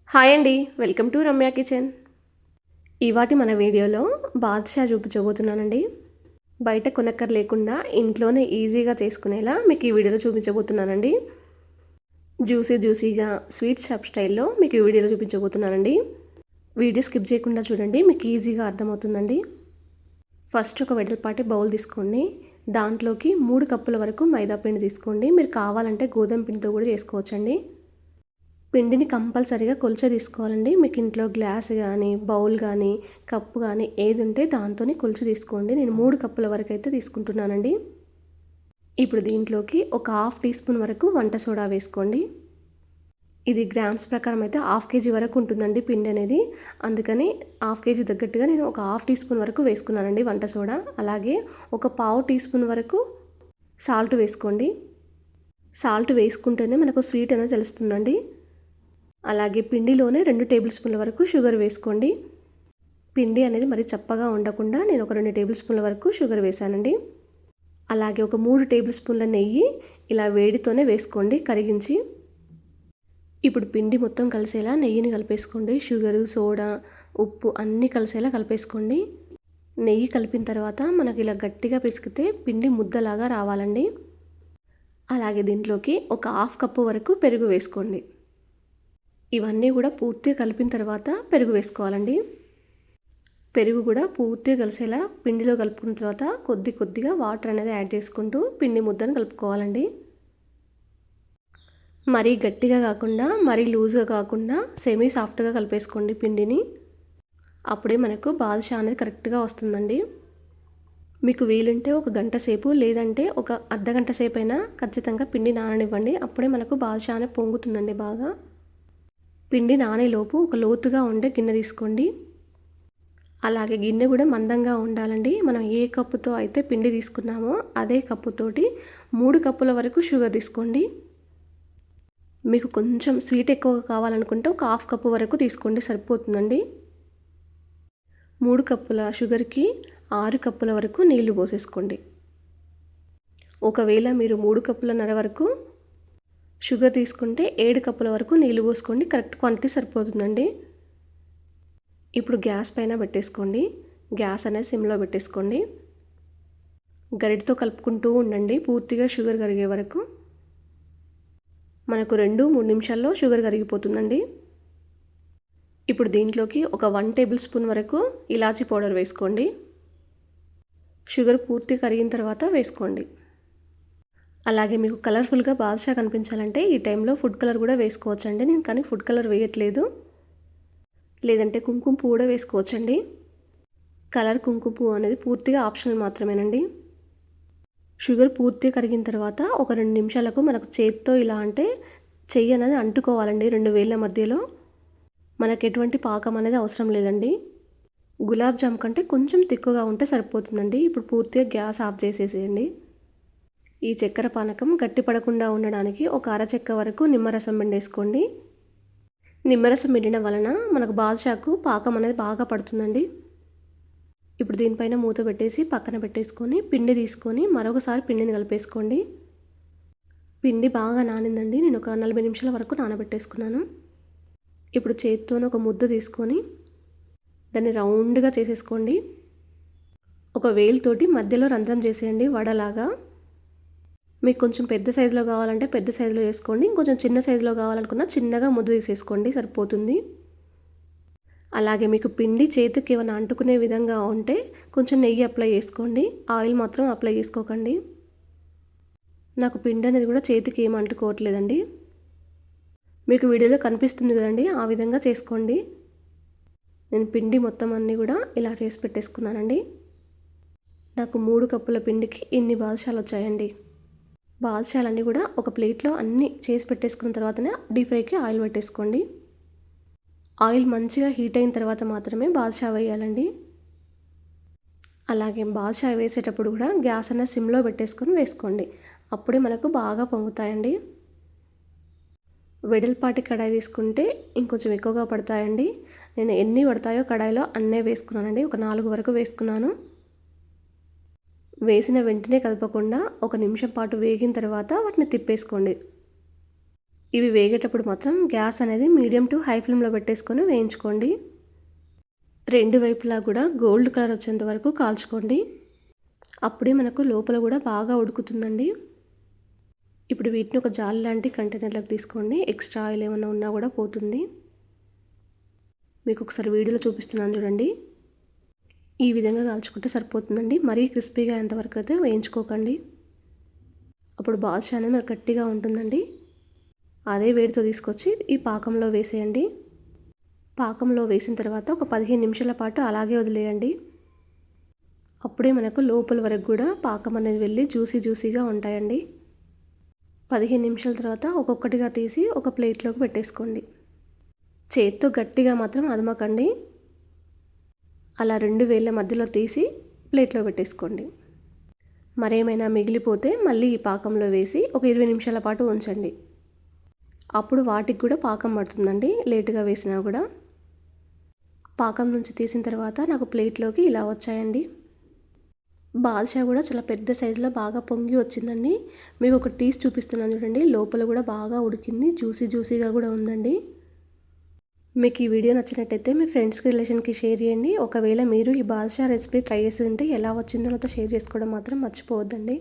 Hi అండి, welcome to Ramya kitchen. ఇవాటి మన వీడియోలో బాదుషా చూపించబోతున్నానండి. బయట కొనక్కర లేకుండా ఇంట్లోనే ఈజీగా చేసుకునేలా మీకు ఈ వీడియోలో చూపించబోతున్నానండి. జ్యూసీగా స్వీట్ షాప్ స్టైల్లో మీకు ఈ వీడియోలో చూపించబోతున్నానండి. వీడియో స్కిప్ చేయకుండా చూడండి, మీకు ఈజీగా అర్థమవుతుందండి. ఫస్ట్ ఒక వెడల్పాటి బౌల్ తీసుకోండి. దాంట్లోకి 3 కప్పుల వరకు మైదా పిండి తీసుకోండి. మీరు కావాలంటే గోధుమ పిండితో కూడా చేసుకోవచ్చండి. పిండిని కంపల్సరీగా కొలిచే తీసుకోవాలండి. మీకు ఇంట్లో గ్లాస్ కానీ, బౌల్ కానీ, కప్పు కానీ ఏది ఉంటే దాంతోనే కొలిచి తీసుకోండి. నేను 3 కప్పుల వరకు అయితే తీసుకుంటున్నానండి. ఇప్పుడు దీంట్లోకి ఒక హాఫ్ టీ స్పూన్ వరకు వంట సోడా వేసుకోండి. ఇది గ్రామ్స్ ప్రకారం అయితే హాఫ్ కేజీ వరకు ఉంటుందండి పిండి అనేది. అందుకని హాఫ్ కేజీ తగ్గట్టుగా నేను ఒక హాఫ్ టీ స్పూన్ వరకు వేసుకున్నానండి వంట సోడా. అలాగే ఒక పావు టీ స్పూన్ వరకు సాల్ట్ వేసుకోండి. సాల్ట్ వేసుకుంటేనే మనకు స్వీట్ అనేది తెలుస్తుందండి. అలాగే పిండిలోనే 2 టేబుల్ స్పూన్ల వరకు షుగర్ వేసుకోండి. పిండి అనేది మరి చప్పగా ఉండకుండా నేను ఒక 2 టేబుల్ స్పూన్ల వరకు షుగర్ వేసానండి. అలాగే ఒక 3 టేబుల్ స్పూన్ల నెయ్యి ఇలా వేడితోనే వేసుకోండి కరిగించి. ఇప్పుడు పిండి మొత్తం కలిసేలా నెయ్యిని కలిపేసుకోండి. షుగరు, సోడా, ఉప్పు అన్నీ కలిసేలా కలిపేసుకోండి. నెయ్యి కలిపిన తర్వాత మనకి ఇలా గట్టిగా పిసికితే పిండి ముద్దలాగా రావాలండి. అలాగే దీంట్లోకి ఒక హాఫ్ కప్పు వరకు పెరుగు వేసుకోండి. ఇవన్నీ కూడా పూర్తిగా కలిపిన తర్వాత పెరుగు వేసుకోవాలండి. పెరుగు కూడా పూర్తిగా కలిసేలా పిండిలో కలుపుకున్న తర్వాత కొద్దిగా వాటర్ అనేది యాడ్ చేసుకుంటూ పిండి ముద్దను కలుపుకోవాలండి. మరీ గట్టిగా కాకుండా మరీ లూజ్గా కాకుండా సెమీ సాఫ్ట్గా కలిపేసుకోండి పిండిని. అప్పుడే మనకు బాదుషా అనేది కరెక్ట్గా వస్తుందండి. మీకు వీలుంటే ఒక గంట సేపు లేదంటే ఒక అర్ధగంట సేపు అయినా ఖచ్చితంగా పిండి నాననివ్వండి. అప్పుడే మనకు బాదుషా అనేది పొంగుతుందండి బాగా. పిండి నానేలోపు ఒక లోతుగా ఉండే గిన్నె తీసుకోండి. అలాగే గిన్నె కూడా మందంగా ఉండాలండి. మనం ఏ కప్పుతో అయితే పిండి తీసుకున్నామో అదే కప్పుతోటి 3 కప్పుల వరకు షుగర్ తీసుకోండి. మీకు కొంచెం స్వీట్ ఎక్కువగా కావాలనుకుంటే ఒక హాఫ్ కప్పు వరకు తీసుకోండి, సరిపోతుందండి. 3 కప్పుల షుగర్కి 6 కప్పుల వరకు నీళ్లు పోసేసుకోండి. ఒకవేళ మీరు 3 కప్పులన్నర వరకు షుగర్ తీసుకుంటే 7 కప్పుల వరకు నీళ్ళు పోసుకోండి, కరెక్ట్ క్వాంటిటీ సరిపోతుందండి. ఇప్పుడు గ్యాస్ పైన పెట్టేసుకోండి. గ్యాస్ అనేది సిమ్లో పెట్టేసుకోండి. గరిటతో కలుపుకుంటూ ఉండండి పూర్తిగా షుగర్ కరిగే వరకు. మనకు 2-3 నిమిషాల్లో షుగర్ కరిగిపోతుందండి. ఇప్పుడు దీంట్లోకి ఒక 1 టేబుల్ స్పూన్ వరకు ఇలాచీ పౌడర్ వేసుకోండి. షుగర్ పూర్తిగా కరిగిన తర్వాత వేసుకోండి. అలాగే మీకు కలర్ఫుల్గా బాదుషా కనిపించాలంటే ఈ టైంలో ఫుడ్ కలర్ కూడా వేసుకోవచ్చండి. నేను కానీ ఫుడ్ కలర్ వేయట్లేదు. లేదంటే కుంకుమ పువ్వు కూడా వేసుకోవచ్చండి. కలర్ కుంకుమ పువ్వు అనేది పూర్తిగా ఆప్షనల్ మాత్రమేనండి. షుగర్ పూర్తిగా కరిగిన తర్వాత ఒక 2 నిమిషాలకు మనకు చేతితో ఇలా అంటే చెయ్యి అనేది అంటుకోవాలండి 2 వేళ్ళ మధ్యలో. మనకు ఎటువంటి పాకం అనేది అవసరం లేదండి. గులాబ్ జామ్ కంటే కొంచెం తిక్కుగా ఉంటే సరిపోతుందండి. ఇప్పుడు పూర్తిగా గ్యాస్ ఆఫ్ చేసేసేయండి. ఈ చక్కెర పానకం గట్టిపడకుండా ఉండడానికి ఒక అరచెక్క వరకు నిమ్మరసం పిండేసుకోండి. నిమ్మరసం పిండడం వలన మనకు బాదుషాకు పాకం అనేది బాగా పడుతుందండి. ఇప్పుడు దీనిపైన మూత పెట్టేసి పక్కన పెట్టేసుకొని పిండి తీసుకొని మరొకసారి పిండిని కలిపేసుకోండి. పిండి బాగా నానిందండి. నేను ఒక 40 నిమిషాల వరకు నానబెట్టేసుకున్నాను. ఇప్పుడు చేతితోనే ఒక ముద్ద తీసుకొని దాన్ని రౌండ్గా చేసేసుకోండి. ఒక వేలుతోటి మధ్యలో రంధ్రం చేసేయండి వడలాగా. మీకు కొంచెం పెద్ద సైజులో కావాలంటే పెద్ద సైజులో వేసుకోండి. ఇంకొంచెం చిన్న సైజులో కావాలనుకున్నా చిన్నగా ముద్ద తీసేసుకోండి, సరిపోతుంది. అలాగే మీకు పిండి చేతికి ఏమైనా అంటుకునే విధంగా ఉంటే కొంచెం నెయ్యి అప్లై చేసుకోండి. ఆయిల్ మాత్రం అప్లై చేసుకోకండి. నాకు పిండి అనేది కూడా చేతికి ఏమి అంటుకోవట్లేదండి. మీకు వీడియోలో కనిపిస్తుంది కదండి, ఆ విధంగా చేసుకోండి. నేను పిండి మొత్తం అన్నీ కూడా ఇలా చేసి పెట్టేసుకున్నానండి. నాకు 3 కప్పుల పిండికి ఇన్ని బాదుషాలు వచ్చాయండి. బాదుషాలన్నీ కూడా ఒక ప్లేట్లో అన్నీ చేసి పెట్టేసుకున్న తర్వాతనే డీప్ ఫ్రైకి ఆయిల్ పెట్టేసుకోండి. ఆయిల్ మంచిగా హీట్ అయిన తర్వాత మాత్రమే బాదుషా వేయాలండి. అలాగే బాదుషా వేసేటప్పుడు కూడా గ్యాస్ అనేది సిమ్లో పెట్టేసుకొని వేసుకోండి. అప్పుడే మనకు బాగా పొంగుతాయండి. వెడల్పాటి కడాయి తీసుకుంటే ఇంకొంచెం ఎక్కువగా పడతాయండి. నేను ఎన్ని పడతాయో కడాయిలో అన్నే వేసుకున్నానండి. ఒక 4 వరకు వేసుకున్నాను. వేసిన వెంటనే కదపకుండా ఒక నిమిషం పాటు వేగిన తర్వాత వాటిని తిప్పేసుకోండి. ఇవి వేగేటప్పుడు మాత్రం గ్యాస్ అనేది మీడియం టు హై ఫ్లేమ్లో పెట్టేసుకొని వేయించుకోండి. రెండు వైపులా కూడా గోల్డ్ కలర్ వచ్చేంత వరకు కాల్చుకోండి. అప్పుడే మనకు లోపల కూడా బాగా ఉడుకుతుందండి. ఇప్పుడు వీటిని ఒక జాలి లాంటి కంటైనర్లోకి తీసుకోండి. ఎక్స్ట్రా ఆయిల్ ఏమైనా ఉన్నా కూడా పోతుంది. మీకు ఒకసారి వీడియోలో చూపిస్తున్నాను చూడండి. ఈ విధంగా కాల్చుకుంటే సరిపోతుందండి. మరీ క్రిస్పీగా అయ్యేంతవరకు అయితే వేయించుకోకండి. అప్పుడు బాదుషా అనేది మనకు గట్టిగా ఉంటుందండి. అదే వేడితో తీసుకొచ్చి ఈ పాకంలో వేసేయండి. పాకంలో వేసిన తర్వాత ఒక 15 నిమిషాల పాటు అలాగే వదిలేయండి. అప్పుడే మనకు లోపల వరకు కూడా పాకం అనేది వెళ్ళి జ్యూసీగా ఉంటాయండి. 15 నిమిషాల తర్వాత ఒక్కొక్కటిగా తీసి ఒక ప్లేట్లోకి పెట్టేసుకోండి. చేత్తో గట్టిగా మాత్రం అదమకండి. అలా 2 వేళ్ళ మధ్యలో తీసి ప్లేట్లో పెట్టేసుకోండి. మరేమైనా మిగిలిపోతే మళ్ళీ ఈ పాకంలో వేసి ఒక 20 నిమిషాల పాటు ఉంచండి. అప్పుడు వాటికి కూడా పాకం పడుతుందండి, లేటుగా వేసినా కూడా. పాకం నుంచి తీసిన తర్వాత నాకు ప్లేట్లోకి ఇలా వచ్చాయండి. బాదుషా కూడా చాలా పెద్ద సైజులో బాగా పొంగి వచ్చిందండి. మీకు ఒకటి తీసి చూపిస్తున్నాను చూడండి. లోపల కూడా బాగా ఉడికింది, జ్యూసీగా కూడా ఉందండి. మీకు ఈ వీడియో నచ్చినట్టయితే మీ ఫ్రెండ్స్కి, రిలేషన్కి షేర్ చేయండి. ఒకవేళ మీరు ఈ బాదుషా రెసిపీ ట్రై చేసి ఉంటే ఎలా వచ్చిందో నాతో షేర్ చేసుకోవడం మాత్రం మర్చిపోవద్దండి.